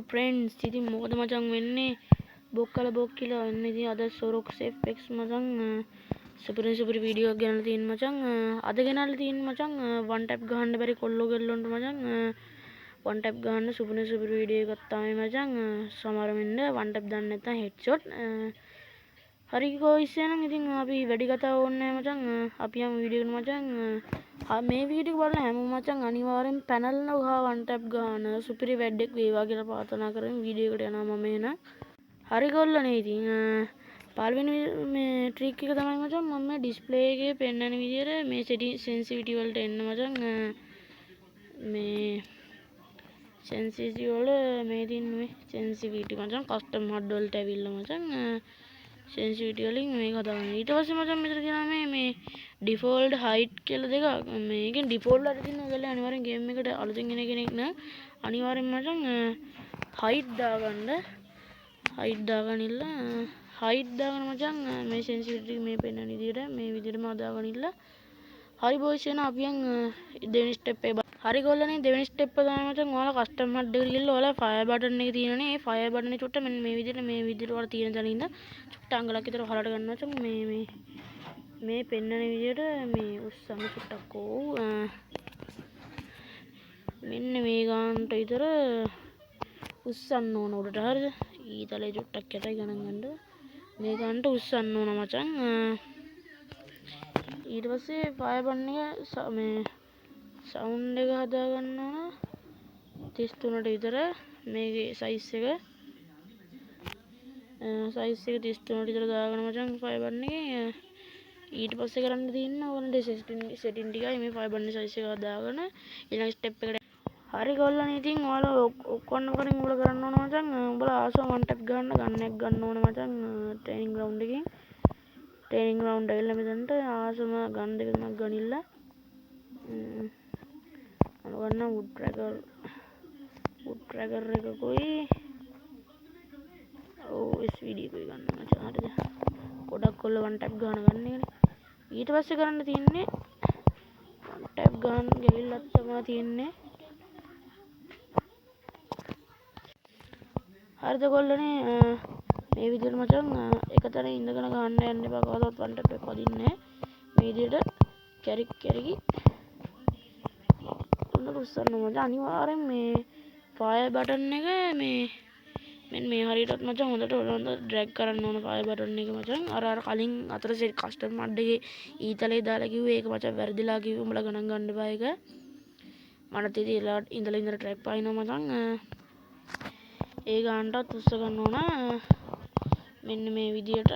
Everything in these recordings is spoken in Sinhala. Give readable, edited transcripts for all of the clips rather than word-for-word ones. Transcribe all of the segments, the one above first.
फ्रेंड्स ඉතින් මොකද මචං වෙන්නේ බොක්කල බොක්කිලා වෙන්නේ ඉතින් අද සොරොක්ස් FX මචං සුපර් වීඩියෝ එකක් ගෙනල්ලා තියෙන මචං අද ගෙනල්ලා තියෙන මචං වන් ටැප් ගහන්න බැරි කොල්ලෝ ගෙල්ලොන්ට මචං වන් ටැප් ගහන්න සුපර් වීඩියෝ එකක් තමයි මචං සමහර වෙන්න වන් ටැප් දන්නේ නැත්නම් හෙඩ්ෂොට් හරි ගෝයිස් එහෙනම් ඉතින් අපි වැඩි කතා ඕනේ නැහැ මචං අපි යමු වීඩියෝ එකට මචං මේ වීඩියෝ එක බලන හැමෝම මචං අනිවාර්යෙන් පැනල් නෝහා වන් ටැප් ගන්න සුපිරි වැඩක් වේවා කියලා ප්‍රාර්ථනා කරමින් වීඩියෝ එකට යනවා මම එහෙනම් හරි ගොල්ලනේ ඉතින් පළවෙනි මේ ට්‍රික් එක තමයි මචං මම මේ ඩිස්ප්ලේ එකේ පෙන්වන විදිහට මේ සෙන්සිටිවිටි වලට එන්න මචං මේ සෙන්සිටිවිටි වල මේ තියෙන මේ සෙන්සිටිවිටි මචං කස්ටම් හඩ් වලට ඇවිල්ලා මචං සෙන්සිටිවිටි වලින් මේක හදාගන්න. ඊට පස්සේ මචං මෙතන තියෙනවා මේ ඩිෆෝල්ට් හයිට් කියලා දෙකක්. මේකෙන් ඩිෆෝල්ට් වල තියෙන ඔයගොල්ලෝ අනිවාර්යෙන් ගේම් එකට අලුතෙන් එන කෙනෙක් නම් අනිවාර්යෙන් මචං හයිට් දාගන්න. හයිට් දාගන්නilla හයිට් දාගන්න මචං මේ සෙන්සිටිවිටි මේ පෙන්වන විදිහට මේ විදිහටම හදාගන්නilla. හරි බොයිස් එන අපි යන් දෙවෙනි ස්ටෙප් එක හරි ගොල්ලනේ දෙවෙනි ස්ටෙප් එක තමයි මචං ඔයාලා කස්ටම් හඩ් එකට ගිහලා ඔයාලා ෆයර් බටන් එක තියෙනනේ ඒ ෆයර් බටන් එක චුට්ට මෙන්න මේ විදිහට ඔයාලා තියෙන තැන ඉඳන් චුට්ට අඟලක් විතර හලට ගන්න මචං මේ පෙන්වන විදිහට මේ උස්සන්න චුට්ටක් මෙන්න මේ ගන්නට විතර උස්සන්න ඕන උඩට හරිද ඊතලේ චුට්ටක් යටයි ගණන් ගන්න මේ ගන්නට උස්සන්න ඕන මචං ඊට පස්සේ ෆයර් බටන් එක මේ සවුන්ඩ් එක හදා ගන්න ඕන 33ට විතර මේකේ සයිස් එක 33ට විතර දාගන්න මචං ෆයර් බටන් එකේ ඊට පස්සේ කරන්න තියෙන්නේ ඕනේ සෙටින් ටිකයි මේ ෆයර් බටන් සයිස් එක හදාගෙන ඊළඟ ස්ටෙප් එකට හරි ගොල්ලන් ඉතින් ඔයාලා ඔක්කොම කරින් උඹලා කරන්න ඕන මචං උඹලා ආසම වන් ටැප් ගන්නයක් ගන්න ඕන මචං ට්‍රේනින් ග්‍රවුන්ඩ් එකකින් ට්‍රේනින් ග්‍රවුන්ඩ් ඇවිල්ලා මෙතනට ආසම ගන් දෙක තුනක් ගනින්න අනුගන්න වුඩ් ට්‍රැකර් එකකුයි SVD එකකුයි ගන්න මචං හරිද ගොඩක් කොල්ල වන් ටැප් ගන්නනේ ඊට පස්සේ කරන්න තියෙන්නේ වන් ටැප් ගන්න ගෙවිල්ලත් තමයි තියෙන්නේ හරිද ගොල්ලනේ මේ විදිහට මචං එකතැන ඉඳගෙන ගන්න යන්න එපා කවදාවත් වන් ටැප් එක වදින්නේ මේ විදිහට කැරි උස්සන්න මචං අනිවාර්යෙන් මේ ෆයර් බටන් එක මෙන්න මේ හරියටත් මචං හොඳට ඩ්‍රැග් කරන්න ඕන ෆයර් බටන් එක මචං අර කලින් අතර කස්ටම් හඩ් එකේ ඊතලේ දාලා කිව්වේ ඒක මචං වැරදිලා කිව්වේ උඹලා ගණන් ගන්න එපා ඒක මට ඉඳලා ට්‍රැක් පාිනවා මචං ඒ ගන්නටත් උස්ස ගන්න ඕන මෙන්න මේ විදියට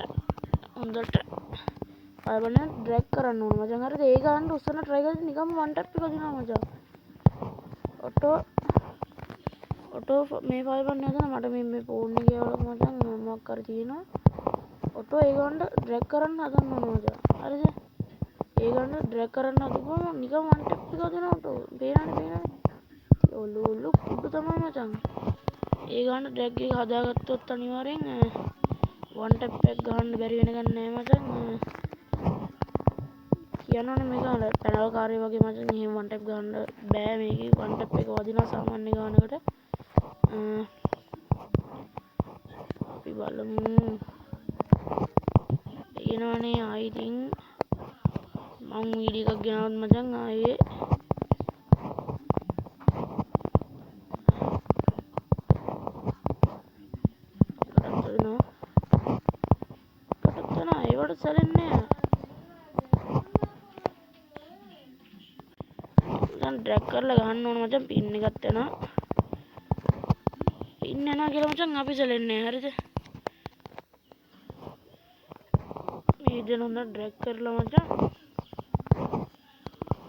හොඳට ෆයර් බටන් ඩ්‍රැග් කරන්න ඕන මචං හරිද ඒ ගන්න උස්සන try කරද්දි නිකම්ම වන් ටැප් එක දිනවා මචං ඔටෝ මේ ෆයර් බටන් එක මට මේ ෆෝන් එකේ වල මචං මොකක් කර තියෙනවා ඔටෝ ඒ ගන්න ඩ්‍රැග් කරන්න හදන්න ඕන මචං හරිද ඒ ගන්න ඩ්‍රැග් කරන්න හදපුවම නිකම් වන් ටැප් එක දිනවා ඔටෝ පේනවනේ ඔලු කුඩු තමයි මචං ඒ ගන්න ඩ්‍රැග් එක හදාගත්තොත් අනිවාර්යෙන් වන් ටැප් එක ගන්න බැරි වෙන ගන්න නෑ මචං කියනවනේ මේක පැනල් කාර්යය වගේ මචං එහෙම වන් ටැප් ගන්න බෑ මේකේ වන් ටැප් එක වදිනවා සාමාන්‍ය ගානකට අපි බලමු එනවනේ ආයි ඉතින් මම වීඩියෝ එකක් ගෙනවත් මචං ආයේ ඒවට සැලෙන්නේ දැන් ඩ්‍රැග් කරලා ගහන්න ඕන මචං පින් එකක් යනවා පින් යනවා කියලා මචං අපි සැලෙන්නේ හරිද මේ විදිහට හොඳ ඩ්‍රැග් කරලා මචං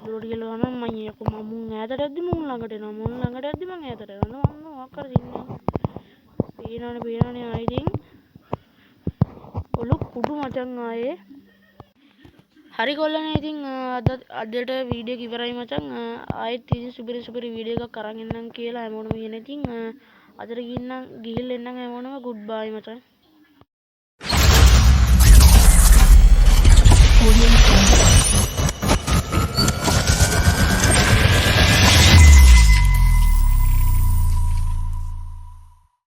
ලෝඩ් කියලා ගන්න මම යකෝ මුන් ඈතට යද්දි මුන් ළඟට එනවා මුන් ළඟට යද්දි මං ඈතට යනවා මම මොකක් කර දින්නේ පේනවනේ ආයි ඉතින් ඔලු කුඩු මචං ආයේ හරි ගොල්ලනේ ඉතින් අදට වීඩියෝ එක ඉවරයි මචං ආයෙත් ඉතින් සුපිරි වීඩියෝ එකක් අරන් එන්නම් කියලා හැමෝටම කියන ඉතින් අදට ගිහිල්ලා එන්නම් හැමෝටම ගුඩ් බයි මචං